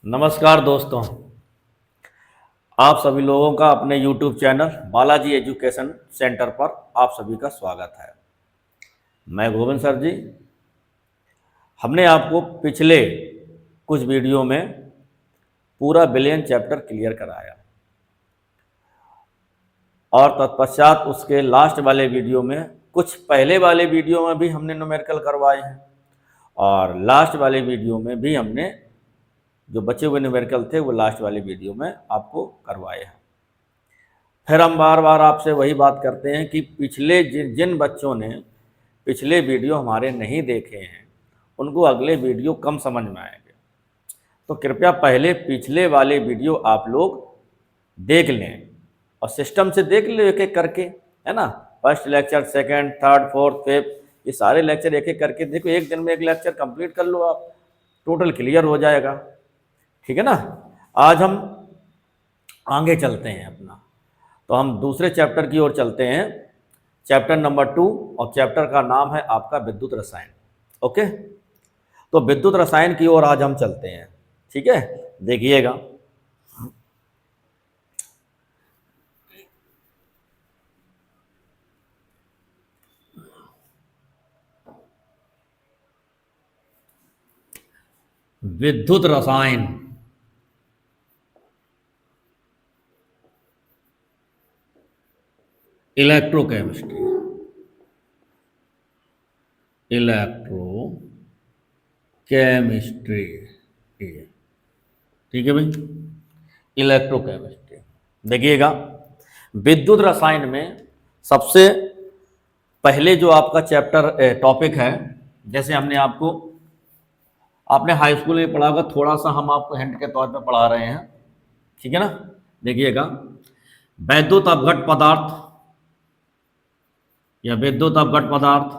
नमस्कार दोस्तों, आप सभी लोगों का अपने YouTube channel Balaji education centre पर आप सभी का स्वागत है। मैं गोविंद सर जी। हमने आपको पिछले कुछ वीडियो में पूरा बिलियन चैप्टर क्लियर कराया और तत्पश्चात उसके लास्ट वाले वीडियो में कुछ पहले वाले वीडियो में भी हमने न्यूमेरिकल करवाए हैं और लास्ट वाले वीडियो में भी हमने जो बचे हुए न्यूमेरिकल थे वो लास्ट वाले वीडियो में आपको करवाए हैं। फिर हम बार बार आपसे वही बात करते हैं कि पिछले जिन बच्चों ने पिछले वीडियो हमारे नहीं देखे हैं उनको अगले वीडियो कम समझ में आएंगे, तो कृपया पहले पिछले वाले वीडियो आप लोग देख लें और सिस्टम से देख ले एक एक करके, है ना। First lecture, second, third, fourth, fifth, ये सारे लेक्चर एक एक करके देखो। एक दिन में एक लेक्चर कंप्लीट कर लो, आप टोटल क्लियर हो जाएगा। ठीक है ना। आज हम आगे चलते हैं अपना, तो हम दूसरे चैप्टर की ओर चलते हैं, चैप्टर नंबर 2, और चैप्टर का नाम है आपका विद्युत रसायन। ओके, तो विद्युत रसायन की ओर आज हम चलते हैं। ठीक है, देखिएगा। विद्युत रसायन, इलेक्ट्रोकेमिस्ट्री, इलेक्ट्रोकेमिस्ट्री, ठीक है भाई, इलेक्ट्रोकेमिस्ट्री। देखिएगा, विद्युत रसायन में सबसे पहले जो आपका चैप्टर टॉपिक है, जैसे आपने हाई स्कूल में पढ़ा होगा, थोड़ा सा हम आपको हिंट के तौर पे पढ़ा रहे हैं। ठीक है ना। देखिएगा, वैद्युत अपघट पदार्थ या विद्युत अपघट पदार्थ,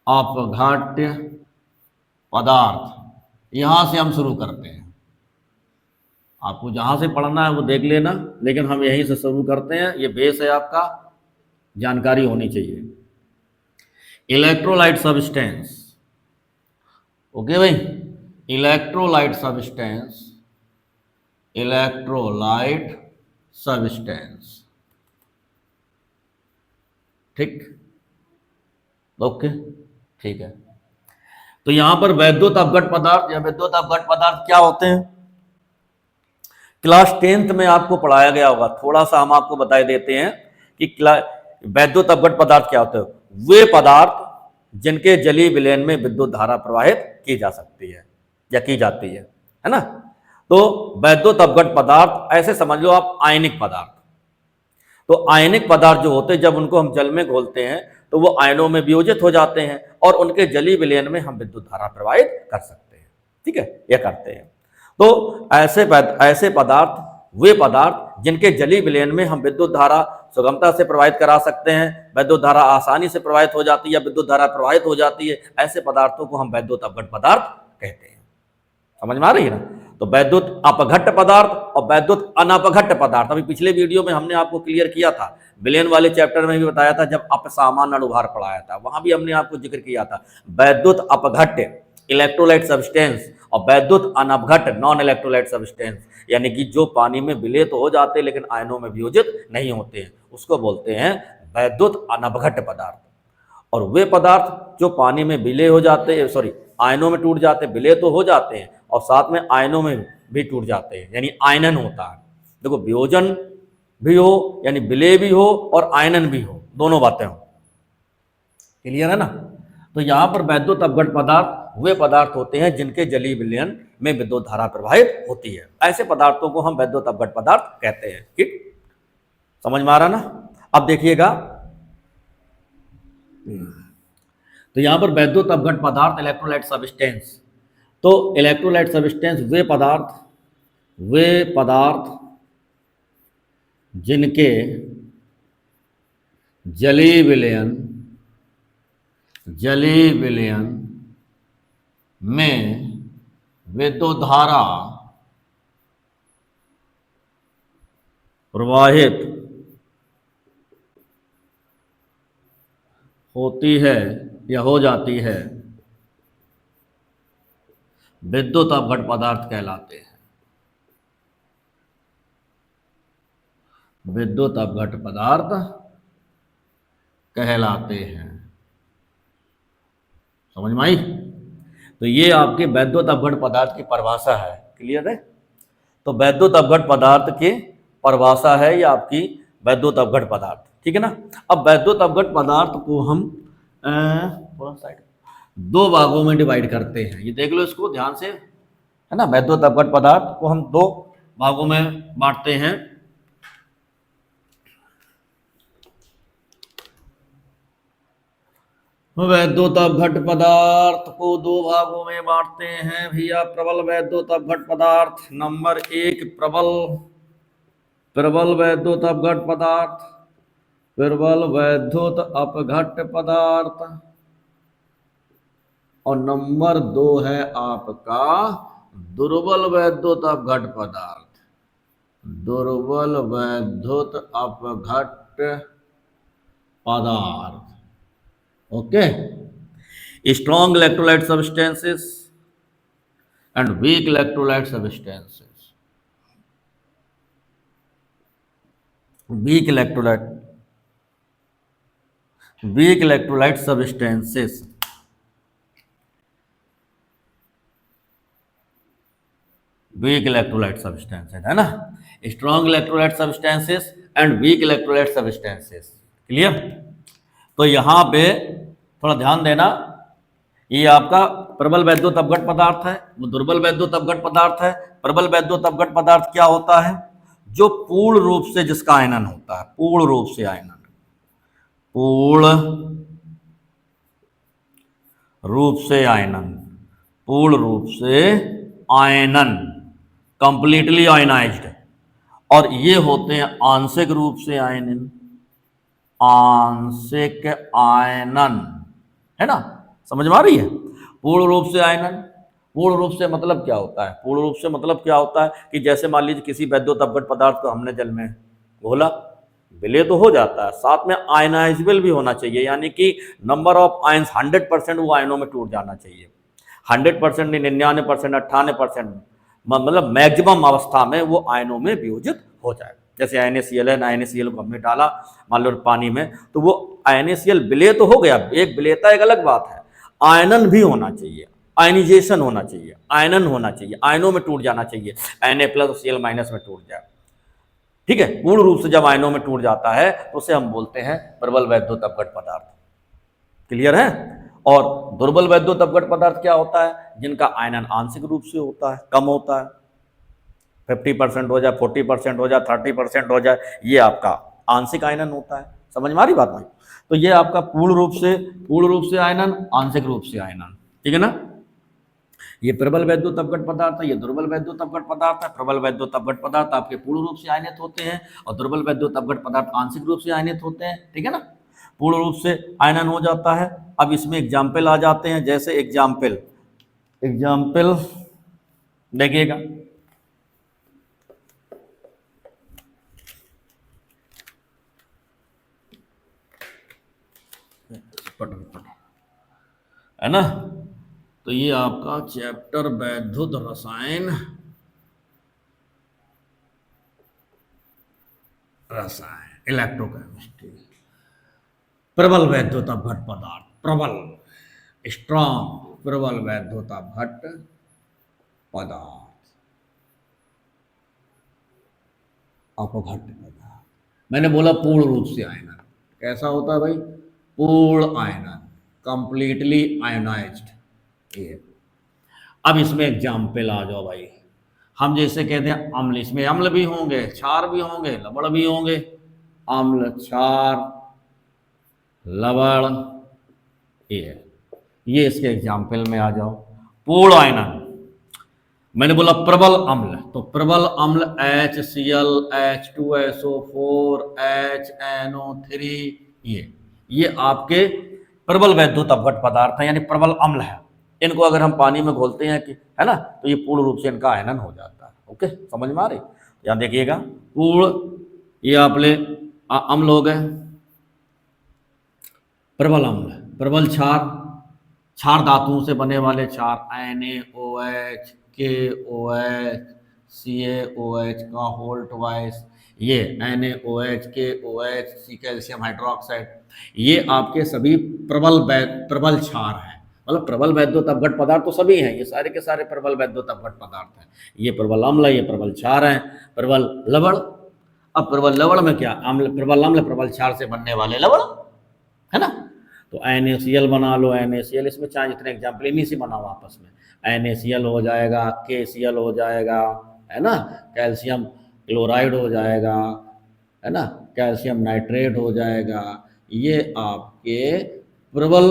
अपघट्य पदार्थ, यहां से हम शुरू करते हैं। आपको जहां से पढ़ना है वो देख लेना, लेकिन हम यहीं से शुरू करते हैं। ये बेस है, आपका जानकारी होनी चाहिए। इलेक्ट्रोलाइट सब्सटेंस, ओके भाई, इलेक्ट्रोलाइट सब्सटेंस, इलेक्ट्रोलाइट सब्सटेंस, ठीक, ओके, ठीक है। तो यहां पर वैद्युत अपघट पदार्थ या विद्युत अपघट पदार्थ क्या होते हैं, क्लास 10th में आपको पढ़ाया गया होगा। थोड़ा सा हम आपको बता देते हैं कि वैद्युत अपघट पदार्थ क्या होते हैं। वे पदार्थ जिनके जलीय विलयन में विद्युत धारा प्रवाहित की जा सकती है या की जाती है ना। तो वैद्युत अपघट पदार्थ ऐसे समझ लो आप, आयनिक पदार्थ। तो आयनिक पदार्थ जो होते हैं, जब उनको हम जल में घोलते हैं तो वो आयनों में वियोजित हो जाते हैं और उनके जलीय विलयन में हम विद्युत धारा प्रवाहित कर सकते हैं। ठीक है, यह करते हैं। तो ऐसे पदार्थ, वे पदार्थ जिनके जलीय विलयन में हम विद्युत धारा सुगमता से प्रवाहित करा सकते हैं, विद्युत धारा आसानी से प्रवाहित हो जाती है या विद्युत धारा प्रवाहित हो जाती है, ऐसे पदार्थों को हम वैद्युत अपघट पदार्थ कहते हैं। समझ में आ रही है ना। तो वैद्युत अपघट्य पदार्थ और वैद्युत अनपघट्य पदार्थ, अभी पिछले वीडियो में हमने आपको क्लियर किया था, विलयन वाले चैप्टर में भी बताया था, जब अपसामान्य अनुभार पढ़ाया था वहां भी हमने आपको जिक्र किया था। वैद्युत अपघट्य इलेक्ट्रोलाइट सब्सटेंस और वैद्युत अनपघट्य नॉन इलेक्ट्रोलाइट सब्सटेंस, यानी कि जो पानी में विलय तो हो जाते हैं लेकिन आयनों में वियोजित नहीं होते हैं, उसको बोलते हैं वैद्युत अनपघट्य पदार्थ। और वे पदार्थ जो पानी में विलय हो जाते हैं, सॉरी, आयनों में टूट जाते हैं, विलय तो हो जाते हैं और साथ में आयनों में भी टूट जाते हैं, यानी आयनन होता है। देखो, वियोजन भी हो यानी विलय भी हो और आयनन भी हो, दोनों बातें हो। क्लियर है ना। तो यहां पर वैद्युत अपघट पदार्थ वे पदार्थ होते हैं जिनके जलीय विलयन में विद्युत धारा प्रवाहित होती है। ऐसे पदार्थों को हम वैद्युत अपघट पदार्थ कहते हैं। ठीक, समझ में आ रहा ना। अब देखिएगा, तो यहां पर वैद्युत अपघट पदार्थ इलेक्ट्रोलाइट सब्सटेंस, तो इलेक्ट्रोलाइट सब्सटेंस वे पदार्थ जिनके जलीय विलयन में विद्युत धारा प्रवाहित होती है या हो जाती है, विद्युत अपघट पदार्थ कहलाते हैं। विद्युत अपघट पदार्थ कहलाते हैं। समझ में आई? तो ये आपके वैद्युत अपघट पदार्थ की परिभाषा है। क्लियर है? तो वैद्युत अपघट पदार्थ की परिभाषा है ये आपकी वैद्युत अपघट पदार्थ। ठीक है ना? अब वैद्युत अपघट पदार्थ को हम थोड़ा साइड दो भागों में डिवाइड करते हैं। ये देख लो इसको ध्यान से, है ना? वैद्युत अपघट पदार्थ को हम दो भागों में बांटते हैं। वैद्युत अपघट पदार्थ को दो भागों में बांटते हैं भैया। प्रबल वैद्युत अपघट पदार्थ नंबर एक, प्रबल वैद्युत अपघट पदार्थ, प्रबल वैद्युत अपघट पदार्थ, और नंबर दो है आपका दुर्बल वैद्युत अपघट पदार्थ। दुर्बल वैद्युत अपघट पदार्थ। Okay, strong electrolyte substances and weak electrolyte substances. Weak electrolyte substances. Weak electrolyte substances, है ना? Strong electrolyte substances and weak electrolyte substances. Clear? तो यहां पे थोड़ा ध्यान देना, ये आपका प्रबल वैद्युत अपघट पदार्थ है, वो दुर्बल वैद्युत अपघट पदार्थ है। प्रबल वैद्युत अपघट पदार्थ क्या होता है? जो पूर्ण रूप से जिसका आयनन होता है, पूर्ण रूप से आयनन, पूर्ण रूप से आयनन, पूर्ण रूप से आयनन, कंप्लीटली आयनाइज्ड। और ये होते हैं आंशिक रूप से आयनन, आंशिक आयनन, है ना? समझ में आ रही है? पूर्ण रूप से आयनन, पूर्ण रूप से मतलब क्या होता है? पूर्ण रूप से मतलब क्या होता है कि जैसे मान लीजिए किसी वैद्युत अपघट पदार्थ को हमने जल में घोला, विलय तो हो जाता है, साथ में आयनाइजेबल भी होना चाहिए, यानी कि नंबर ऑफ आयन्स 100% वो आयनों में टूट जाना चाहिए। 100% नहीं, 99%, 98%, मतलब मैक्सिमम अवस्था में वो आयनों में वियोजित हो जाए। जैसे NaCl है, NaCl को हमने डाला मान लो पानी में, तो वो NaCl विलय तो हो गया, एक विलयता एक अलग बात है, आयनन भी होना चाहिए, आयनिजेशन होना चाहिए, आयनन होना चाहिए, आयनों में टूट जाना चाहिए, Na+ और Cl- में टूट जाए। ठीक है? पूर्ण रूप से जब आयनों में टूट जाता है तो उसे हम बोलते हैं प्रबल वैद्युत अपघट पदार्थ। क्लियर है? और दुर्बल वैद्युत अपघट पदार्थ क्या होता है? जिनका आयनन आंशिक रूप से होता है, कम होता है, 50% हो जाए, 40% हो जाए, 30% हो जाए, ये आपका आंशिक आयनन होता है। समझ में आ रही बात भाई? तो ये आपका पूर्ण रूप से आयनन, आंशिक रूप से आयनन। ठीक है ना? ये प्रबल वैद्युत अपघट पदार्थ है, ये दुर्बल वैद्युत अपघट पदार्थ है। प्रबल वैद्युत अपघट पदार्थ आपके पूर्ण रूप से आयनित होते हैं और दुर्बल वैद्युत अपघट पदार्थ आंशिक रूप से आयनित होते हैं। ठीक है ना? पूर्ण रूप से आयनन हो जाता है। अब इसमें एग्जाम्पल आ जाते हैं, जैसे एग्जाम्पल देखिएगा, है ना? तो ये आपका चैप्टर वैद्युत रसायन इलेक्ट्रोकेमिस्ट्री, प्रबल वैद्युत अपघट पदार्थ, प्रबल स्ट्रॉन्ग प्रबल वैद्युत अपघट पदार्थ, अपघट पदार्थ। मैंने बोला पूर्ण रूप से आयनन कैसा होता है भाई? पूर्ण आयनन, कंप्लीटली आयनाइज्ड। ये अब इसमें एग्जाम्पल आ जाओ भाई। हम जैसे कहते हैं अम्ल, इसमें अम्ल भी होंगे, क्षार भी होंगे, लवण भी होंगे। अम्ल, क्षार, लवण, ये इसके एग्जाम्पल में आ जाओ। पूर्ण आयनन, मैंने बोला प्रबल अम्ल, तो प्रबल अम्ल HCl, H2SO4, HNO3, ये आपके प्रबल वैद्युत अपघट पदार्थ हैं, यानी प्रबल अम्ल है। इनको अगर हम पानी में घोलते हैं कि, है ना, तो ये पूर्ण रूप से इनका आयनन हो जाता है। ओके, समझ में आ रही? यहाँ देखिएगा, पूर्ण, ये आपले अम्ल हो गए, प्रबल अम्ल, प्रबल क्षार, क्षार धातुओं से बने वाले क्षार NaOH, KOH, CaOH का होल ट्वाइस, ये NaOH, KOH, C calcium hydroxide, ये आपके सभी प्रबल क्षार हैं। मतलब प्रबल वैद्युत अपघट पदार्थ तो सभी हैं, ये सारे के सारे प्रबल वैद्युत अपघट पदार्थ हैं। ये प्रबल अम्ल, ये प्रबल क्षार हैं, प्रबल लवण। अब प्रबल लवण में क्या, अम्ल प्रबल अम्ल प्रबल क्षार से बनने वाले लवण, है ना। तो NaCl बना लो, NaCl, इसमें चाहे जितने एग्जाम्पल इन्हीं से बनाओ आपस में, NaCl हो जाएगा, KCl हो जाएगा, है ना, कैल्शियम क्लोराइड हो जाएगा, है ना, कैल्शियम नाइट्रेट हो जाएगा, ये आपके प्रबल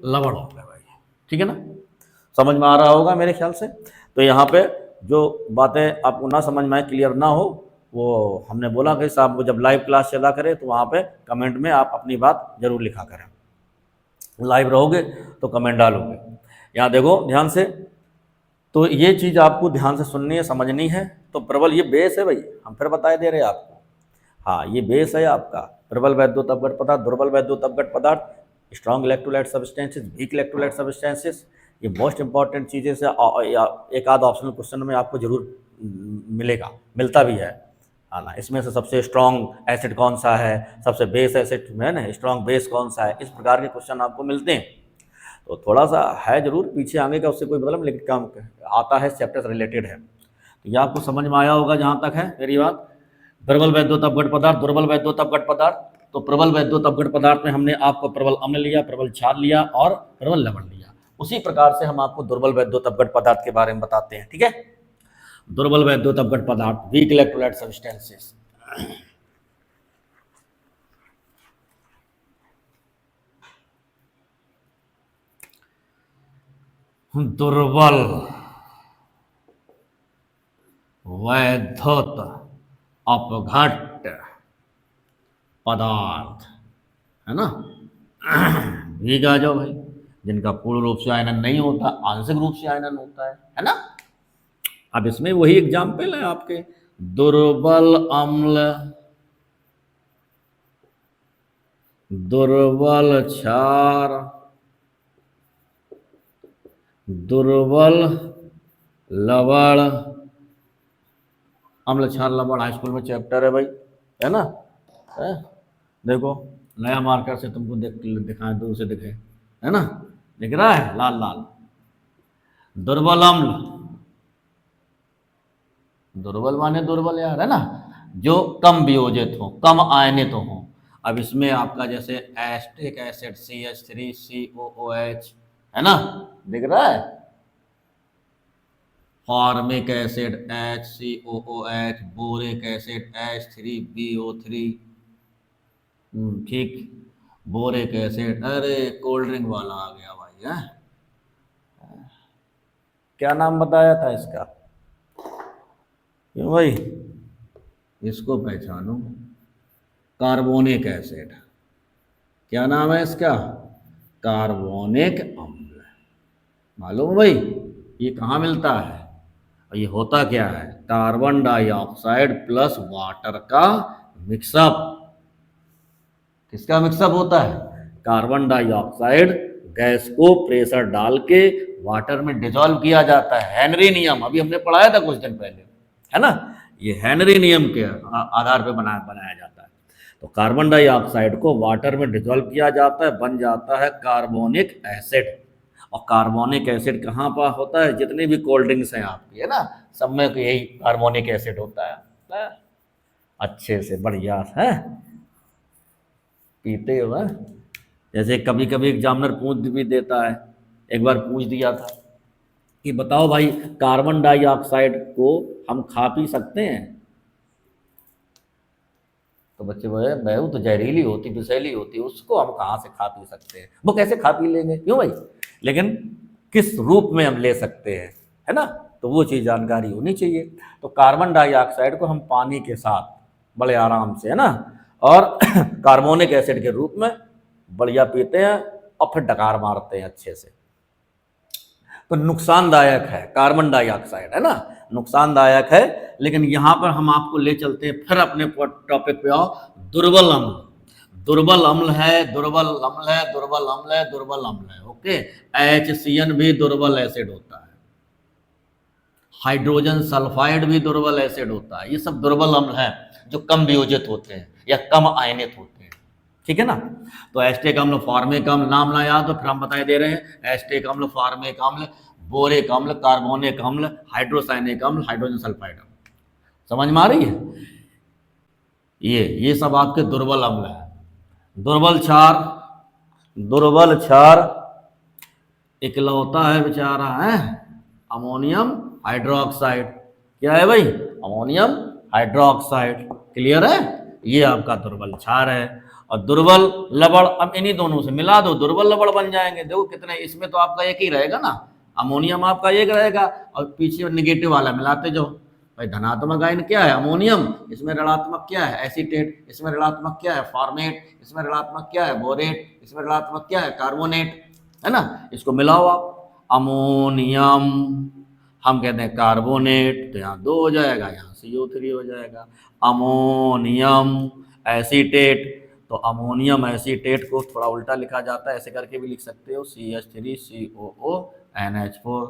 लवण हो गए भाई, ठीक है ना। समझ में आ रहा होगा मेरे ख्याल से। तो यहाँ पे जो बातें आपको ना समझ में आए, क्लियर ना हो, वो हमने बोला कि साहब जब लाइव क्लास चला करें तो वहाँ पे कमेंट में आप अपनी बात जरूर लिखा करें। लाइव रहोगे तो कमेंट डालोगे। यहाँ देखो ध्यान से, तो ये चीज़ आपको ध्यान से सुननी है, समझनी है। तो प्रबल ये बेस है भाई, हम फिर बताए दे रहे हैं आपको। हाँ, ये बेस है आपका प्रबल वैद्युत अपघट पदार्थ, दुर्बल वैद्युत अपघट पदार्थ, strong electrolyte substances, weak electrolyte substances, ये मोस्ट इंपॉर्टेंट चीज़ें से एक आध ऑप्शनल क्वेश्चन में आपको जरूर मिलेगा, मिलता भी है ना। इसमें से सबसे स्ट्रॉन्ग एसिड कौन सा है, सबसे बेस एसिड है ना, स्ट्रॉन्ग बेस कौन सा है, इस प्रकार के क्वेश्चन आपको मिलते हैं। तो थोड़ा सा है जरूर, पीछे आगे का उससे कोई मतलब, लेकिन काम आता है, चैप्टर से रिलेटेड है। तो ये आपको समझ में आया होगा जहाँ तक है मेरी बात। प्रबल वैद्युत अपघट पदार्थ, दुर्बल वैद्युत अपघट पदार्थ। तो प्रबल वैद्युत अपघट पदार्थ में हमने आपको प्रबल अम्ल लिया, प्रबल क्षार लिया और प्रबल लवण लिया। उसी प्रकार से हम आपको दुर्बल वैद्युत अपघट पदार्थ के बारे में बताते हैं, ठीक है। दुर्बल वैद्युत अपघट पदार्थ, वीक इलेक्ट्रोलाइट सब्सटेंसेस। दुर्बल वैद्युत अपघट पदार्थ, है ना। वीक आ जाओ भाई, जिनका पूर्ण रूप से आयनन नहीं होता, आंशिक रूप से आयनन होता है ना। अब इसमें वही एग्जाम्पल है आपके, दुर्बल अम्ल, दुर्बल क्षार, दुर्बल लवण। अम्ल क्षार लवण हाई स्कूल में चैप्टर है भाई, है ना। है? देखो नया मार्कर से तुमको दिखाएं, दूर से दिखे, है ना, दिख रहा है लाल लाल। दुर्बल अम्ल, दुर्बल माने दुर्बल यार, है ना, जो कम वियोजित हो, कम आयनित हो। अब इसमें आपका जैसे एस्टिक एसिड CH3COOH, है ना, दिख रहा है। Formic acid HCOOH, boric acid H3BO3, ठीक, बोरिक एसिड। अरे कोल्ड ड्रिंक वाला आ गया भाई, है क्या नाम बताया था इसका, क्यों भाई, इसको पहचानो, कार्बोनिक एसिड। क्या नाम है इसका, कार्बोनिक अम्ल। मालूम भाई ये कहाँ मिलता है, और ये होता क्या है, कार्बन डाइऑक्साइड प्लस वाटर का मिक्सअप। किसका मिक्सअप होता है, कार्बन डाइऑक्साइड गैस को प्रेशर डाल के वाटर में डिसॉल्व किया जाता है, हेनरी नियम, अभी हमने पढ़ाया था कुछ दिन पहले, है ना। ये हेनरी नियम के आधार पर बनाया जाता है। तो कार्बन डाइऑक्साइड को वाटर में डिसॉल्व किया जाता है, बन जाता है कार्बोनिक एसिड। और कार्बोनिक एसिड कहाँ पर होता है, जितनी भी कोल्ड ड्रिंक्स हैं आपकी, है ना, सब में तो यही कार्बोनिक एसिड होता है। अच्छे से बढ़िया है, पीते हो। जैसे कभी कभी एग्जामिनर पूछ भी देता है, एक बार पूछ दिया था कि बताओ भाई कार्बन डाइऑक्साइड को हम खा पी सकते हैं, तो बच्चे बोले बहू तो जहरीली होती, विषैली होती, उसको हम कहाँ से खा पी सकते हैं, वो कैसे खा पी लेंगे, क्यों भाई, लेकिन किस रूप में हम ले सकते हैं, है ना, तो वो चीज़ जानकारी होनी चाहिए। तो कार्बन डाइऑक्साइड को हम पानी के साथ बड़े आराम से, है ना, और कार्बोनिक एसिड के रूप में बढ़िया पीते हैं और फिर डकार मारते हैं अच्छे से। तो नुकसानदायक है कार्बन डाइऑक्साइड, है ना, नुकसानदायक है। लेकिन यहाँ पर हम आपको ले चलते हैं फिर अपने टॉपिक पे आओ, दुर्बल अम्ल। दुर्बल अम्ल है, दुर्बल अम्ल है, दुर्बल अम्ल है, दुर्बल अम्ल है। ओके, HCN भी दुर्बल एसिड होता है, हाइड्रोजन सल्फाइड भी दुर्बल एसिड होता है। ये सब दुर्बल अम्ल हैं जो कम वियोजित होते हैं या कम आयनित होते हैं, ठीक है ना। तो एस्टेक अम्ल, फॉर्मिक अम्ल, नाम ना याद तो फिर हम बताए दे रहे हैं। एस्टेक अम्ल, फॉर्मिक अम्ल, बोरिक अम्ल, कार्बोनिक अम्ल, हाइड्रोसाइनिक अम्ल, हाइड्रोजन सल्फाइड अम्ल, समझ में आ रही है। ये सब आपके दुर्बल अम्ल है। दुर्बल क्षार, दुर्बल क्षार इकलौता है बेचारा है अमोनियम हाइड्रोक्साइड। क्या है भाई? Ammonium hydroxide. क्लियर है? ये आपका दुर्बल क्षार है। और दुर्बल लवण, अब इन्हीं दोनों से मिला दो, दुर्बल लवण बन जाएंगे। देखो कितने, इसमें तो आपका एक ही रहेगा ना, अमोनियम आपका एक रहेगा और पीछे निगेटिव वाला मिलाते जाओ। भाई धनात्मक आयन क्या है? अमोनियम। इसमें ऋणात्मक क्या है? एसीटेट। इसमें ऋणात्मक क्या है? फॉर्मेट। इसमें ऋणात्मक क्या है? बोरेट। इसमें ऋणात्मक क्या है? कार्बोनेट, है ना। इसको मिलाओ आप, अमोनियम, हम कहते हैं कार्बोनेट, तो यहाँ 2 हो जाएगा, यहाँ CO3 हो जाएगा। अमोनियम एसीटेट, तो अमोनियम एसीटेट को थोड़ा उल्टा लिखा जाता है, ऐसे करके भी लिख सकते हो, CH3COO NH4,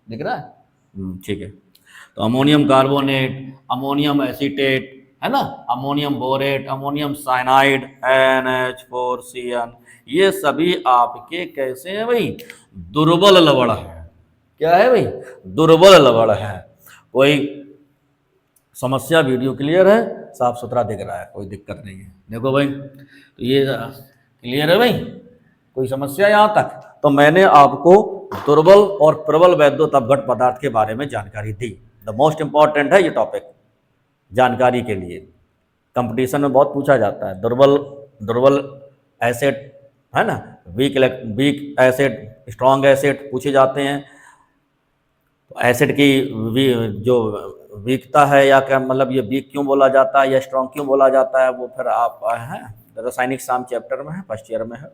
दिख रहा है? ठीक है। तो अमोनियम कार्बोनेट, अमोनियम एसीटेट, है ना, ammonium borate, ammonium cyanide, NH4CN, ये सभी आपके कैसे हैं भाई? दुर्बल लवण है। क्या है भाई? दुर्बल लवण है। कोई समस्या? वीडियो क्लियर है, साफ सुथरा दिख रहा है, कोई दिक्कत नहीं है। देखो भाई, तो ये क्लियर है भाई, कोई समस्या यहाँ तक? तो मैंने आपको दुर्बल और प्रबल वैद्युतपघट पदार्थ के बारे में जानकारी दी। द मोस्ट इंपॉर्टेंट है ये टॉपिक जानकारी के लिए, कंपटीशन में बहुत पूछा जाता है। दुर्बल एसिड, है ना, वीक एसिड, स्ट्रॉन्ग एसिड पूछे जाते हैं। तो एसिड की जो वीकता है या क्या मतलब, ये वीक क्यों बोला जाता है या स्ट्रॉन्ग क्यों बोला जाता है, वो फिर आप हैं रासायनिक साम चैप्टर में है, फर्स्ट ईयर में है,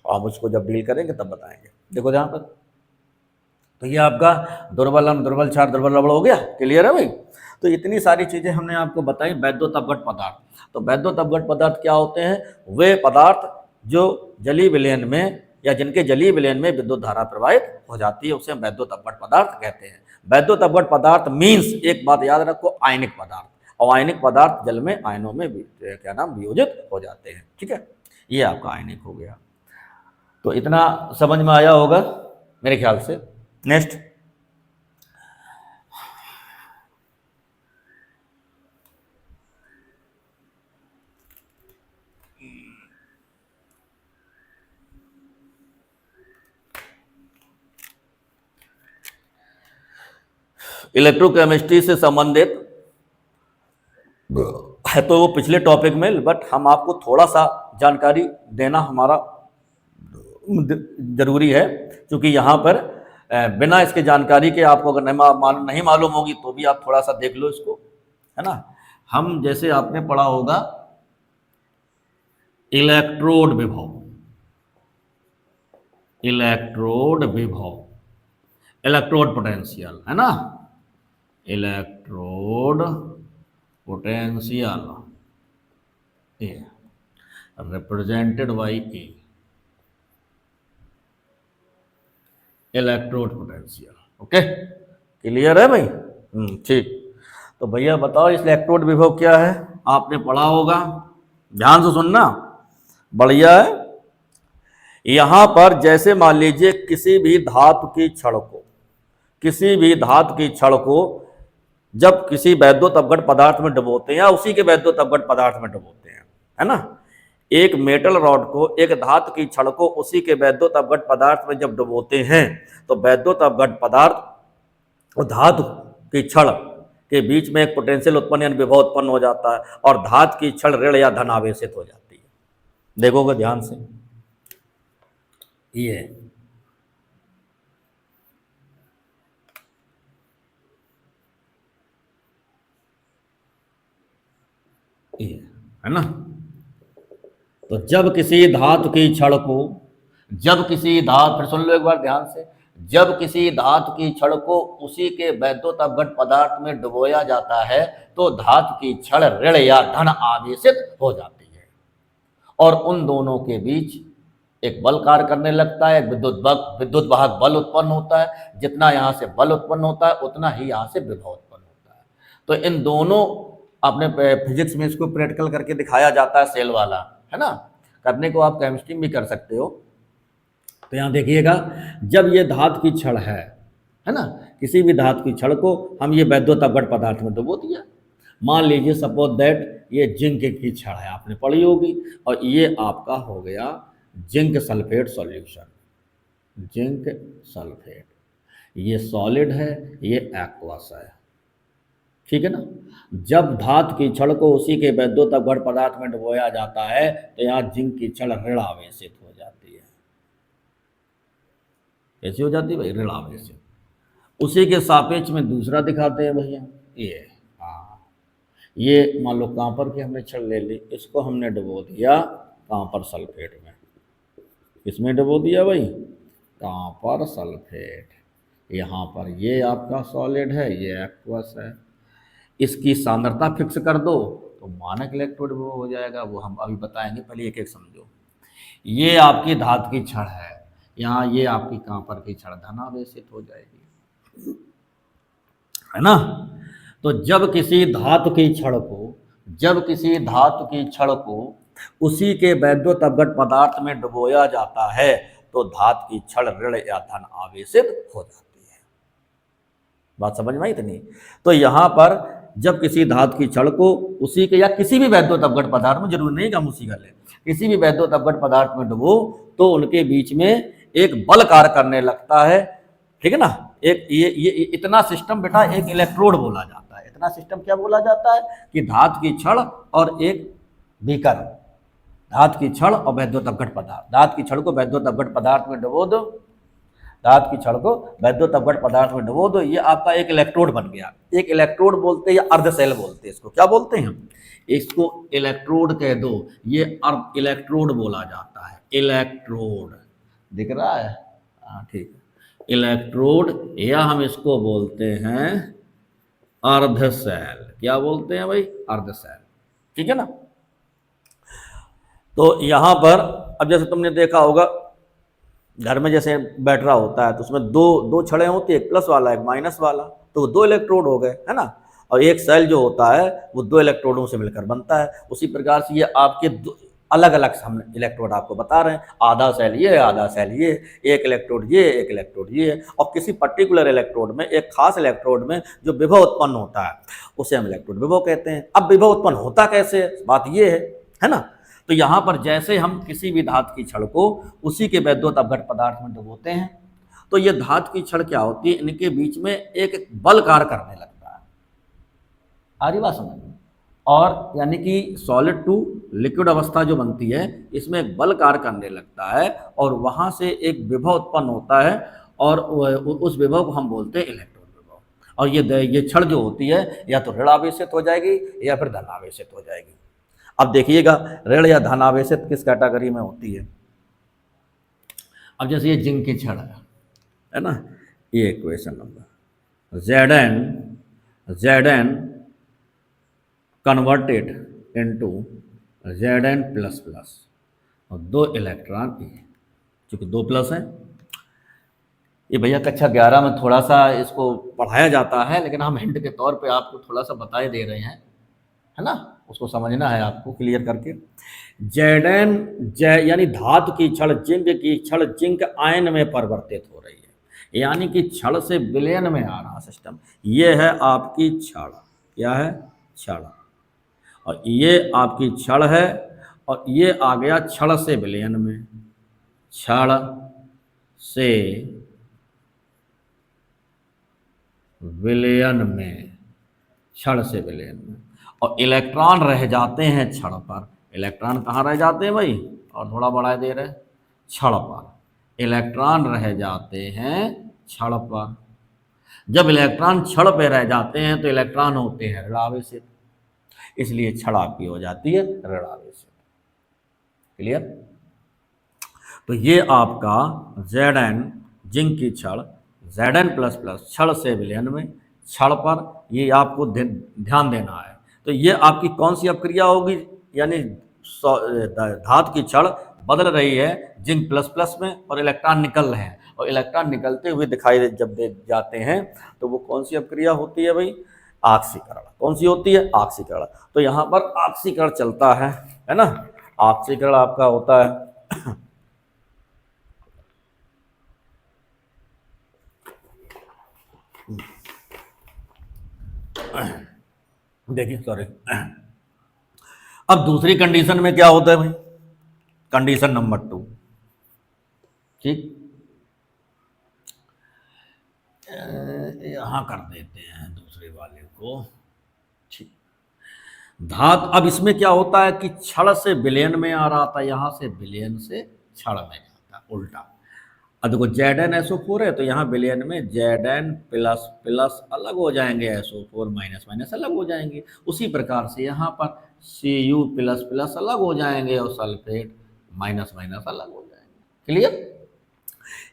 और हम उसको जब डील करेंगे तब बताएंगे। देखो ध्यान पर, तो ये आपका दुर्बल अम्ल, दुर्बल क्षार, दुर्बल लवण हो गया। क्लियर है भाई? तो इतनी सारी चीजें हमने आपको बताई वैद्युतपघट पदार्थ। तो वैद्युतपघट पदार्थ क्या होते हैं? वे पदार्थ जो जलीय विलयन में या जिनके जलीय विलयन में विद्युत धारा प्रवाहित हो जाती है, उसे हम वैद्युतपघट पदार्थ कहते हैं। वैद्युतपघट पदार्थ मीन्स, एक बात याद रखो, आयनिक पदार्थ। और आयनिक पदार्थ जल में आयनों में क्या नाम, वियोजित हो जाते हैं। ठीक है, ये आपका आयनिक हो गया। तो इतना समझ में आया होगा मेरे ख्याल से। नेक्स्ट, इलेक्ट्रोकेमिस्ट्री से संबंधित है तो वो पिछले टॉपिक में, बट हम आपको थोड़ा सा जानकारी देना हमारा जरूरी है, क्योंकि यहाँ पर बिना इसके जानकारी के आपको अगर नहीं मालूम होगी तो भी आप थोड़ा सा देख लो इसको, है ना। हम जैसे आपने पढ़ा होगा इलेक्ट्रोड विभव, इलेक्ट्रोड विभव, इलेक्ट्रोड पोटेंशियल, है ना, electrode potential A represented by A, electrode potential. Okay, clear है भाई? ठीक। तो भैया बताओ इस इलेक्ट्रोड विभव क्या है? आपने पढ़ा होगा, ध्यान से सुनना, बढ़िया है। यहां पर जैसे मान लीजिए किसी भी धातु की छड़ को, किसी भी धातु की छड़ को जब किसी वैद्युतपघट पदार्थ में डुबोते हैं या उसी के वैद्युतपघट पदार्थ में डुबोते हैं, है ना, एक मेटल रॉड को, एक धातु की छड़ को उसी के वैद्युतपघट पदार्थ में जब डुबोते हैं तो वैद्युतपघट पदार्थ और धातु की छड़ के बीच में एक पोटेंशियल उत्पन्न यानी विभव उत्पन्न हो जाता है और धातु की छड़ ऋण या धन आवेशित हो जाती है। देखोगे ध्यान से, ये है ना। तो जब किसी धातु की छड़ को, जब किसी धातु, फिर सुन लो एक बार ध्यान से, जब किसी धातु की छड़ को उसी के वैद्युतपघट पदार्थ में डुबोया जाता है तो धातु की छड़ ऋण या धन आवेशित हो जाती है और उन दोनों के बीच एक बल कार्य करने लगता है, विद्युत वाहक बल उत्पन्न होता है। जितना यहाँ से बल उत्पन्न होता है उतना ही यहाँ से विभव उत्पन्न होता है। तो इन दोनों, आपने फिजिक्स में इसको प्रैक्टिकल करके दिखाया जाता है, सेल वाला, है ना। करने को आप केमिस्ट्री में कर सकते हो। तो यहाँ देखिएगा, जब ये धातु की छड़ है ना, किसी भी धातु की छड़ को हम ये वैद्युत अपघट पदार्थ में डुबो दिया। मान लीजिए सपोज दैट ये जिंक की छड़ है, आपने पढ़ी होगी, और ये आपका हो गया zinc sulphate solution. Zinc sulphate ये सॉलिड है, ये एक्वस है, ठीक है ना। जब धातु की छड़ को उसी के वैद्युत अपघट पदार्थ में डुबोया जाता है तो यहाँ जिंक की छड़ ऋण आवेशित हो जाती है। कैसी हो जाती है भाई? ऋण आवेशित। उसी के सापेक्ष में दूसरा दिखाते हैं भैया, ये ये मान लो कांपर की हमने छड़ ले ली, इसको हमने डुबो दिया कांपर सल्फेट में। किसमें डुबो दिया भाई? कांपर सल्फेट। यहाँ पर ये आपका सॉलिड है, ये एक्वस है। इसकी सांद्रता फिक्स कर दो तो मानक इलेक्ट्रोड वो हो जाएगा, वो हम अभी बताएंगे, पहले एक एक समझो। ये आपकी धातु की छड़ है, यहाँ ये आपकी कांपर की छड़ धनावेशित हो जाएगी, है ना। तो जब किसी धातु की छड़ को उसी के वैद्युत अपघट पदार्थ में डुबोया जाता है तो धातु की छड़ ऋण या धन आवेशित हो जाती है। बात समझ में आई इतनी? तो यहाँ पर जब किसी धातु की छड़ को उसी के या किसी भी वैद्युत अपघट पदार्थ में, जरूरी नहीं कि हम उसी का लें, किसी भी वैद्युत अपघट पदार्थ में डुबो तो उनके बीच में एक बल कार्य करने लगता है, ठीक है ना। एक ये इतना सिस्टम बेटा एक इलेक्ट्रोड बोला जाता है। इतना सिस्टम क्या बोला जाता है कि धातु की छड़ और एक बीकर, धातु की छड़ और वैद्युत अपघट पदार्थ, धातु की छड़ को वैद्युत अपघट पदार्थ में डुबो दो, धातु की छड़ को वैद्युत अपघट पदार्थ में डुबो दो, ये आपका एक इलेक्ट्रोड बन गया। एक इलेक्ट्रोड बोलते हैं या अर्धशैल बोलते हैं, इसको क्या बोलते हैं हम? इसको इलेक्ट्रोड कह दो, ये अर्ध इलेक्ट्रोड बोला जाता है। इलेक्ट्रोड दिख रहा है? हाँ ठीक है, इलेक्ट्रोड, या हम इसको बोलते हैं अर्धशैल। क्या बोलते हैं भाई? अर्धशैल, ठीक है ना। तो यहाँ पर अब जैसे तुमने देखा होगा घर में जैसे बैटरा होता है तो उसमें दो छड़ें होती है, एक प्लस वाला एक माइनस वाला, तो दो इलेक्ट्रोड हो गए, है ना। और एक सेल जो होता है वो दो इलेक्ट्रोडों से मिलकर बनता है। उसी प्रकार से ये आपके अलग अलग हम इलेक्ट्रोड आपको बता रहे हैं, आधा सेल ये, आधा सेल ये, एक इलेक्ट्रोड ये, एक इलेक्ट्रोड ये। और किसी पर्टिकुलर इलेक्ट्रोड में, एक खास इलेक्ट्रोड में जो विभव उत्पन्न होता है उसे हम इलेक्ट्रोड विभव कहते हैं। अब विभव उत्पन्न होता कैसे, बात ये है ना। तो यहाँ पर जैसे हम किसी भी धातु की छड़ को उसी के वैद्युत अपघट पदार्थ में डुबोते हैं तो ये धातु की छड़ क्या होती है, इनके बीच में एक बल कार्य करने लगता है। आ रही बात समझ में? और यानी कि सॉलिड टू लिक्विड अवस्था जो बनती है इसमें एक बल कार्य करने लगता है और वहाँ से एक विभव उत्पन्न होता है और उस विभव को हम बोलते हैं इलेक्ट्रोड विभव। और ये छड़ जो होती है या तो ऋण आवेशित हो जाएगी या फिर धन आवेशित हो जाएगी। अब देखिएगा ऋण या धन आवेशित किस कैटेगरी में होती है। अब जैसे ये जिंक की छड़ है ना, ये equation number Zn converted into Zn plus plus और दो इलेक्ट्रॉन चूँकि दो प्लस है। ये भैया कक्षा 11 में थोड़ा सा इसको पढ़ाया जाता है, लेकिन हम हिंट के तौर पे आपको थोड़ा सा बताए दे रहे हैं, है ना। उसको समझना है आपको क्लियर करके। Zn यानी धातु की छड़, जिंक की छड़ जिंक आयन में परिवर्तित हो रही है, यानी कि छड़ से विलयन में आ रहा सिस्टम। ये है आपकी छड़, क्या है? छड़। और ये आपकी छड़ है और ये आ गया छड़ से विलयन में, छड़ से विलयन में, छड़ से विलयन में। और इलेक्ट्रॉन रह जाते हैं छड़ पर। इलेक्ट्रॉन कहाँ रह जाते हैं भाई? और थोड़ा बढ़ा दे रहे, छड़ पर इलेक्ट्रॉन रह जाते हैं, छड़ पर। जब इलेक्ट्रॉन छड़ पे रह जाते हैं तो इलेक्ट्रॉन होते हैं ऋण आवेशित, इसलिए छड़ आपकी हो जाती है ऋण आवेशित। क्लियर? तो ये आपका Zn जिंक की छड़, Zn प्लस प्लस छड़ से विलयन में, छड़ पर, ये आपको ध्यान देना है। तो ये आपकी कौन सी अपक्रिया होगी, यानी धातु की छड़ बदल रही है जिंक प्लस प्लस में और इलेक्ट्रॉन निकल रहे हैं, और इलेक्ट्रॉन निकलते हुए दिखाई जब दे जाते हैं तो वो कौन सी अपक्रिया होती है भाई? ऑक्सीकरण। कौन सी होती है? ऑक्सीकरण। तो यहाँ पर ऑक्सीकरण चलता है ना। ऑक्सीकरण आपका होता है देखिए सॉरी, अब दूसरी कंडीशन में क्या होता है भाई? कंडीशन नंबर 2, ठीक, यहां कर देते हैं दूसरे वाले को, ठीक। धातु, अब इसमें क्या होता है कि छड़ से विलयन में आ रहा था, यहां से विलयन से छड़ में जाता, उल्टा। अब देखो Zn SO4 है तो यहाँ विलयन में Zn प्लस प्लस अलग हो जाएंगे, SO4 माइनस माइनस अलग हो जाएंगे। उसी प्रकार से यहाँ पर Cu प्लस प्लस अलग हो जाएंगे और सल्फेट माइनस माइनस अलग हो जाएंगे। क्लियर?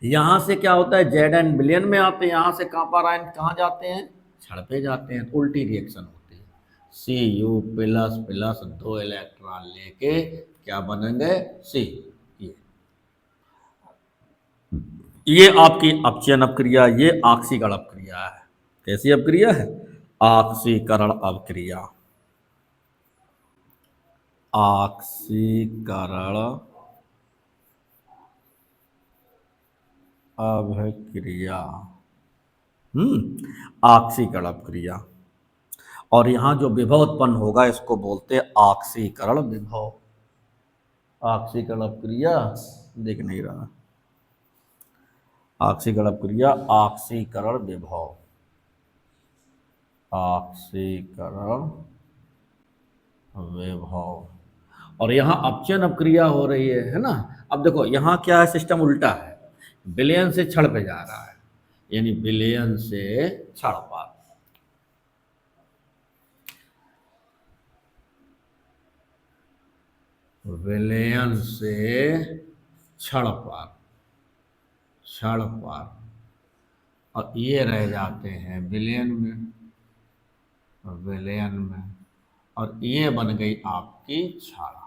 यहाँ से क्या होता है, Zn विलयन में आते हैं, यहाँ से कॉपर आयन कहाँ जाते हैं? छड़ पे जाते हैं, तो उल्टी रिएक्शन होती है। Cu प्लस प्लस 2 इलेक्ट्रॉन लेके क्या बनेंगे? C। ये आपकी अपचयन अपक्रिया, ये ऑक्सीकरण अपक्रिया है। कैसी अपक्रिया है? ऑक्सीकरण अपक्रिया। ऑक्सीकरण अपक्रिया, ऑक्सीकरण अपक्रिया। और यहाँ जो विभव उत्पन्न होगा इसको बोलते हैं ऑक्सीकरण विभव। ऑक्सीकरण अपक्रिया दिख नहीं रहा, ऑक्सीकरण अपक्रिया, ऑक्सीकरण विभव, ऑक्सीकरण विभव। और यहाँ अपचयन अपक्रिया हो रही है ना। अब देखो यहाँ क्या है, सिस्टम उल्टा है, विलयन से छड़ पे जा रहा है, यानी विलयन से छड़ पर, विलयन से छड़ पर, छड़ पर, और ये रह जाते हैं विलयन में, विलयन में, और ये बन गई आपकी छड़।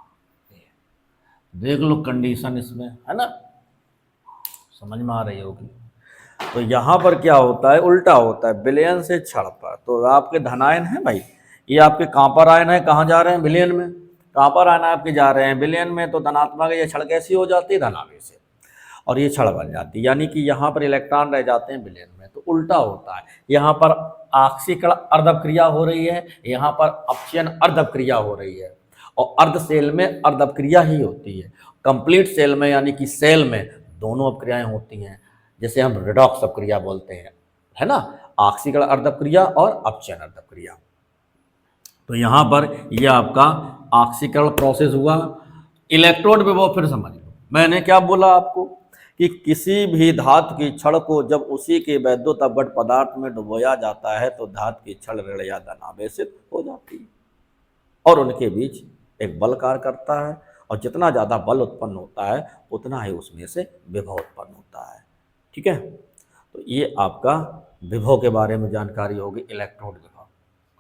देख लो कंडीशन इसमें, है ना, समझ में आ रही होगी। तो यहाँ पर क्या होता है, उल्टा होता है, विलयन से छड़ पर। तो आपके धनायन है भाई, ये आपके कॉपर आयन है, कहाँ जा रहे हैं? विलयन में। कॉपर आयन आपके जा रहे हैं विलयन में, तो धनात्मक ये छड़ कैसी हो जाती है? धनावेश से, और ये छड़ बन जाती है, यानी कि यहाँ पर इलेक्ट्रॉन रह जाते हैं विलयन में। तो उल्टा होता है, यहाँ पर ऑक्सीकरण अर्धअपक्रिया हो रही है, यहाँ पर अपचयन अर्धअपक्रिया हो रही है। और अर्ध सेल में अर्धअपक्रिया ही होती है, कंप्लीट सेल में यानी कि सेल में दोनों अपक्रियाएं होती हैं, जैसे हम रिडॉक्स अपक्रिया बोलते हैं, है ना, ऑक्सीकरण अर्धअपक्रिया और अपचयन अर्धअपक्रिया। तो यहाँ पर यह आपका ऑक्सीकरण प्रोसेस हुआ। इलेक्ट्रोड विभव फिर समझ लो, मैंने क्या बोला आपको कि किसी भी धातु की छड़ को जब उसी के वैद्युत अपघट पदार्थ में डुबोया जाता है तो धातु की छड़ ऋण या धनावेशित हो जाती है, और उनके बीच एक बल कार्य करता है, और जितना ज़्यादा बल उत्पन्न होता है उतना ही उसमें से विभव उत्पन्न होता है। ठीक है, तो ये आपका विभव के बारे में जानकारी होगी, इलेक्ट्रोड विभव।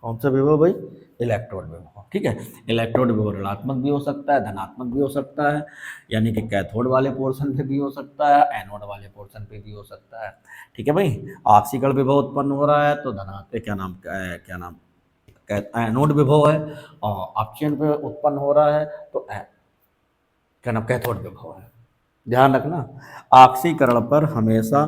कौन सा विभव भाई? इलेक्ट्रोड विभव। ठीक है, इलेक्ट्रोड विभव ऋणात्मक भी हो सकता है, धनात्मक भी हो सकता है, यानी कि कैथोड वाले पोर्शन पे भी हो सकता है, एनोड वाले पोर्शन पे भी हो सकता है। ठीक है भाई, ऑक्सीकरण विभव उत्पन्न हो रहा है तो एनोड विभव है, और अपचयन पे उत्पन्न हो रहा है तो क्या नाम, कैथोड विभव है। ध्यान रखना, ऑक्सीकरण पर हमेशा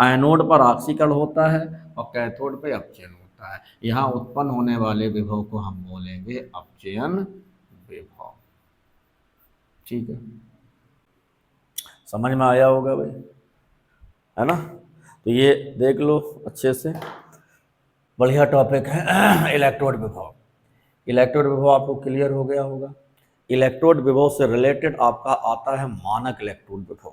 एनोड पर ऑक्सीकरण होता है और कैथोड पे अपचयन होता है। यहाँ उत्पन्न होने वाले विभव को हम बोलेंगे अपचयन विभव। ठीक है, समझ में आया होगा भाई, है ना। तो ये देख लो अच्छे से, बढ़िया टॉपिक है इलेक्ट्रोड विभव। इलेक्ट्रोड विभव आपको क्लियर हो गया होगा। इलेक्ट्रोड विभव से रिलेटेड आपका आता है मानक इलेक्ट्रोड विभव,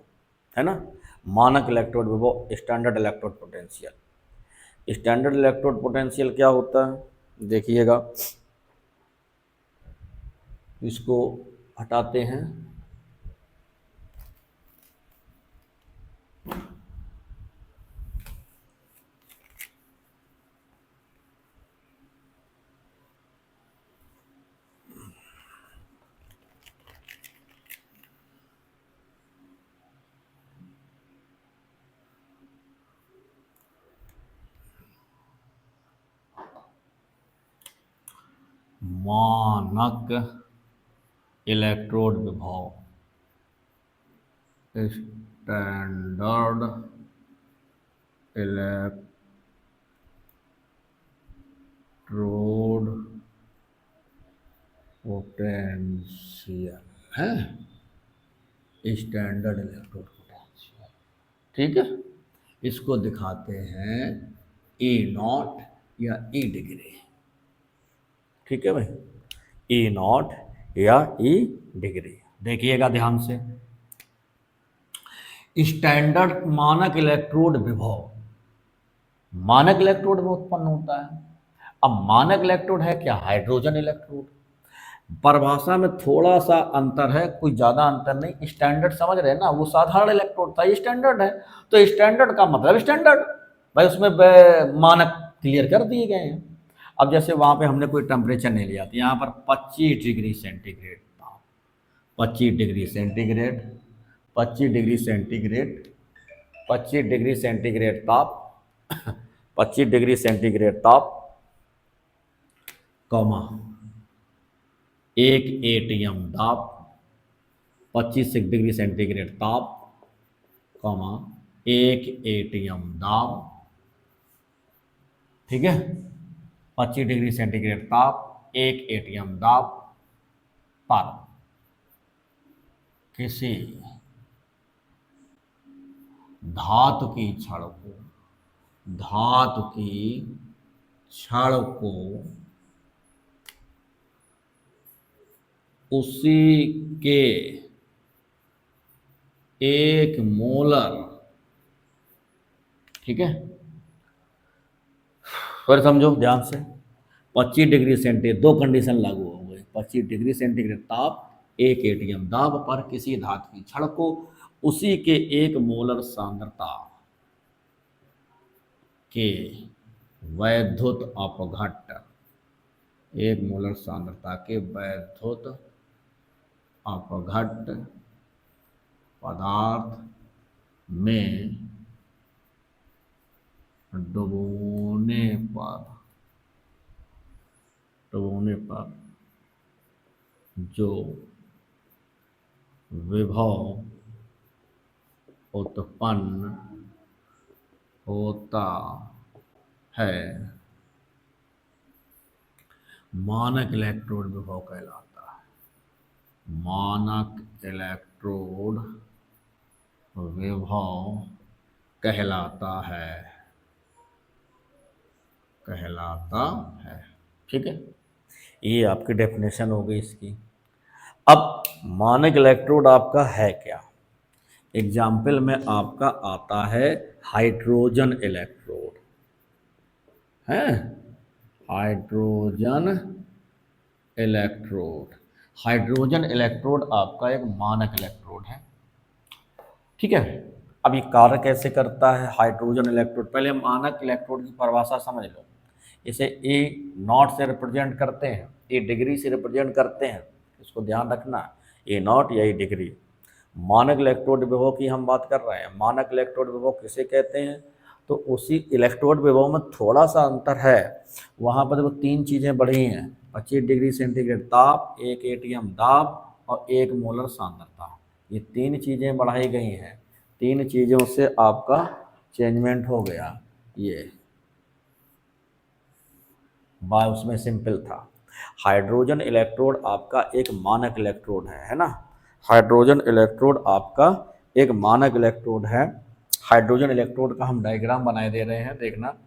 है ना। मानक इलेक्ट्रोड विभव, standard electrode potential. Standard electrode potential क्या होता है देखिएगा, इसको हटाते हैं। मानक इलेक्ट्रोड विभव, स्टैंडर्ड इलेक्ट्रोड पोटेंशियल है, स्टैंडर्ड इलेक्ट्रोड पोटेंशियल, ठीक है। इसको दिखाते हैं E नॉट या E डिग्री, ठीक है भाई, E नॉट या E डिग्री। देखिएगा ध्यान से, स्टैंडर्ड मानक इलेक्ट्रोड विभव, मानक इलेक्ट्रोड में उत्पन्न होता है। अब मानक इलेक्ट्रोड है क्या? Hydrogen electrode. परिभाषा में थोड़ा सा अंतर है, कोई ज़्यादा अंतर नहीं। स्टैंडर्ड समझ रहे हैं ना, वो साधारण इलेक्ट्रोड था, ये स्टैंडर्ड है। तो स्टैंडर्ड का मतलब स्टैंडर्ड भाई, उसमें मानक क्लियर कर दिए गए हैं। अब जैसे वहाँ पे हमने कोई टेम्परेचर नहीं लिया, तो यहाँ पर 25 डिग्री सेंटीग्रेड था, 25 degree centigrade, 25 degree centigrade, 25 degree centigrade ताप 25 डिग्री सेंटीग्रेड ताप, कॉमा 1 एटीएम दाब, 25 डिग्री सेंटीग्रेड ताप, कॉमा 1 एटीएम दाब, ठीक है। 25 डिग्री सेंटीग्रेड ताप, 1 एटीएम दाब पर किसी धातु की छड़ को, धातु की छड़ को उसी के 1 मोलर, ठीक है, फिर समझो ध्यान से, 25 डिग्री सेंटीग्रेड, दो कंडीशन लागू हो गई। 25 डिग्री सेंटीग्रेड ताप, 1 एटीएम दाब पर किसी धातु की छड़ को उसी के 1 मोलर सांद्रता के वैद्युत अपघट्ट, 1 मोलर सांद्रता के वैद्युत अपघट्ट पदार्थ में डुबोने पर जो विभव उत्पन्न होता है, मानक इलेक्ट्रोड विभव कहलाता है। मानक इलेक्ट्रोड विभव कहलाता है, ठीक है। ये आपकी डेफिनेशन हो गई इसकी। अब मानक इलेक्ट्रोड आपका है क्या? एग्जाम्पल में आपका आता है हाइड्रोजन इलेक्ट्रोड, है हाइड्रोजन इलेक्ट्रोड। हाइड्रोजन इलेक्ट्रोड आपका एक मानक इलेक्ट्रोड है, ठीक है। अब ये कार्य कैसे करता है हाइड्रोजन इलेक्ट्रोड? पहले मानक इलेक्ट्रोड की परिभाषा समझ लो। इसे ए नॉट से रिप्रेजेंट करते हैं, ए डिग्री से रिप्रेजेंट करते हैं, इसको ध्यान रखना, ए नॉट या ए डिग्री। मानक इलेक्ट्रोड विभव की हम बात कर रहे हैं। मानक इलेक्ट्रोड विभव किसे कहते हैं? तो उसी इलेक्ट्रोड विभव में थोड़ा सा अंतर है, वहाँ पर देखो 3 चीज़ें बढ़ी हैं, 25 डिग्री सेंटीग्रेड ताप, 1 एटीएम दाब और 1 मोलर सांद्रता। ये 3 चीज़ें बढ़ाई गई हैं, 3 चीज़ों से आपका चेंजमेंट हो गया। ये बाय उसमें सिंपल था। हाइड्रोजन इलेक्ट्रोड आपका एक मानक इलेक्ट्रोड है ना। हाइड्रोजन इलेक्ट्रोड आपका एक मानक इलेक्ट्रोड है। हाइड्रोजन इलेक्ट्रोड का हम डायग्राम बनाए दे रहे हैं, देखना।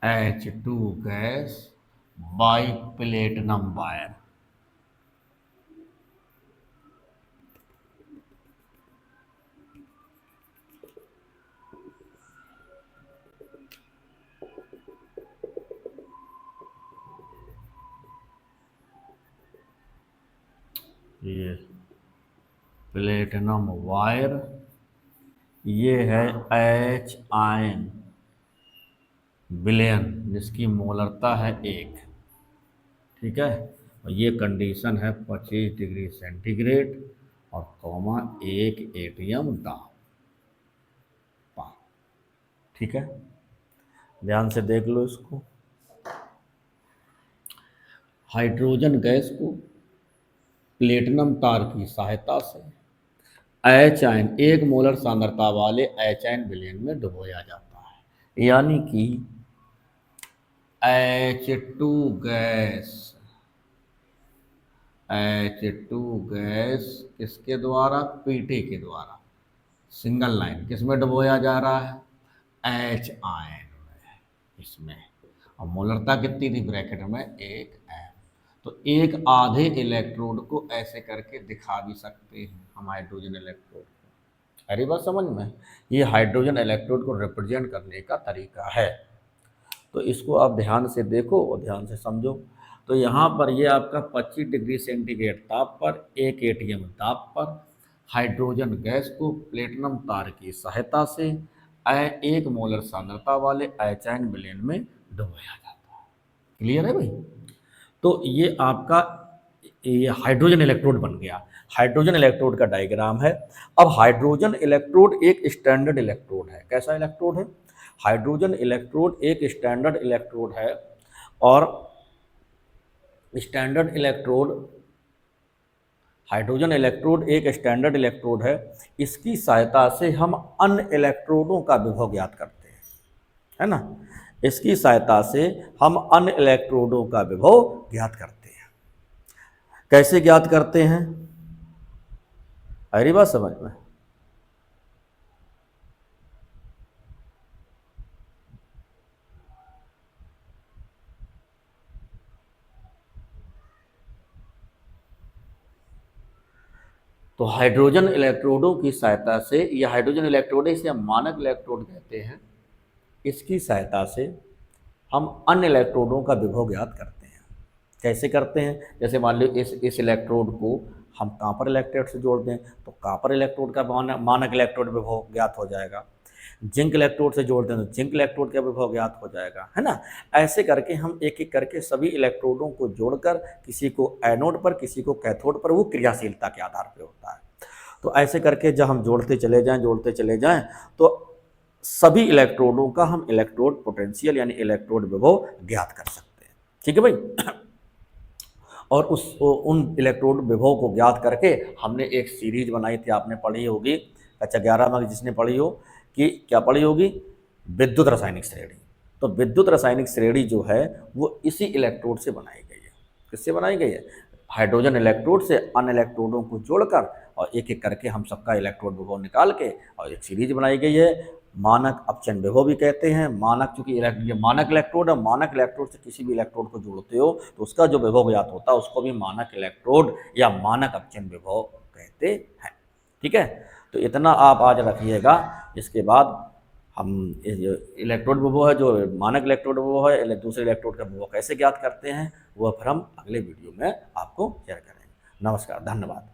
H2 gas by platinum wire. ये प्लेटिनम वायर, ये है H आयन विलयन जिसकी मोलरता है 1, ठीक है। और ये कंडीशन है 25 डिग्री सेंटीग्रेड और कॉमा 1 एटीएम दाब, ठीक है। ध्यान से देख लो इसको। हाइड्रोजन गैस को प्लेटिनम तार की सहायता से एच आयन 1 मोलर सांद्रता वाले एच आयन विलयन में डुबोया जाता है, यानी कि H2 गैस किसके द्वारा? पीटी के द्वारा सिंगल लाइन किस में डुबोया जा रहा है? एच आयन में, इसमें। और मोलरता कितनी थी ब्रैकेट में? 1 एम। तो एक आधे इलेक्ट्रोड को ऐसे करके दिखा भी सकते हैं हम हाइड्रोजन इलेक्ट्रोड को। अरे बात समझ में? ये हाइड्रोजन इलेक्ट्रोड को रिप्रेजेंट करने का तरीका है। तो इसको आप ध्यान से देखो और ध्यान से समझो। तो यहाँ पर ये आपका 25 डिग्री सेंटीग्रेड ताप पर 1 एटीएम ताप पर हाइड्रोजन गैस को प्लेटिनम तार की सहायता से 1 मोलर सांद्रता वाले एच आयन विलयन में डुबोया जाता है। क्लियर है भाई? तो ये आपका ये हाइड्रोजन इलेक्ट्रोड बन गया। हाइड्रोजन इलेक्ट्रोड का डायग्राम है। अब हाइड्रोजन इलेक्ट्रोड एक स्टैंडर्ड इलेक्ट्रोड है। कैसा इलेक्ट्रोड है? हाइड्रोजन इलेक्ट्रोड एक स्टैंडर्ड इलेक्ट्रोड है और स्टैंडर्ड इलेक्ट्रोड, हाइड्रोजन इलेक्ट्रोड एक स्टैंडर्ड इलेक्ट्रोड है। इसकी सहायता से हम अन्य इलेक्ट्रोडों का विभव ज्ञात करते हैं, है ना। इसकी सहायता से हम अन्य इलेक्ट्रोडों का विभव ज्ञात करते हैं। कैसे ज्ञात करते हैं? अरे बात समझ में? तो हाइड्रोजन इलेक्ट्रोडों की सहायता से, या हाइड्रोजन इलेक्ट्रोड इसे हम मानक इलेक्ट्रोड कहते हैं, इसकी सहायता से हम अन्य इलेक्ट्रोडों का विभव ज्ञात करते हैं। कैसे करते हैं? जैसे मान लो इस इलेक्ट्रोड को हम कॉपर इलेक्ट्रोड से जोड़ दें तो कॉपर इलेक्ट्रोड का मानक इलेक्ट्रोड विभव ज्ञात हो जाएगा। जिंक इलेक्ट्रोड से जोड़ दें तो जिंक इलेक्ट्रोड का विभव ज्ञात हो जाएगा, है ना। ऐसे करके हम एक एक करके सभी इलेक्ट्रोडों को जोड़कर किसी को एनोड पर किसी को कैथोड पर, वो क्रियाशीलता के आधार पर होता है। तो ऐसे करके जब हम जोड़ते चले जाएं तो सभी इलेक्ट्रोडों का हम इलेक्ट्रोड पोटेंशियल यानी इलेक्ट्रोड विभव ज्ञात कर सकते हैं, ठीक है भाई। और उन इलेक्ट्रोड विभव को ज्ञात करके हमने एक सीरीज बनाई थी, आपने पढ़ी होगी कक्षा 11 में, जिसने पढ़ी हो कि क्या पढ़ी होगी? विद्युत रासायनिक श्रेणी। तो विद्युत रासायनिक श्रेणी जो है वो इसी इलेक्ट्रोड से बनाई गई है। किससे बनाई गई है? हाइड्रोजन इलेक्ट्रोड से अन्य इलेक्ट्रोडों को जोड़कर और एक एक करके हम सबका इलेक्ट्रोड विभव निकाल के और एक सीरीज बनाई गई है। मानक अपचन विभव भी कहते हैं। मानक, चूंकि ये मानक इलेक्ट्रोड है, मानक इलेक्ट्रोड से किसी भी इलेक्ट्रोड को जोड़ते हो तो उसका जो विभव ज्ञात होता है उसको भी मानक इलेक्ट्रोड या मानक अपचन विभव कहते हैं, ठीक है। तो इतना आप आज रखिएगा। इसके बाद हम इलेक्ट्रोड विभव है, जो मानक इलेक्ट्रोड विभव है, दूसरे इलेक्ट्रोड का विभव कैसे ज्ञात करते हैं, वह फिर हम अगले वीडियो में आपको शेयर करेंगे। नमस्कार, धन्यवाद।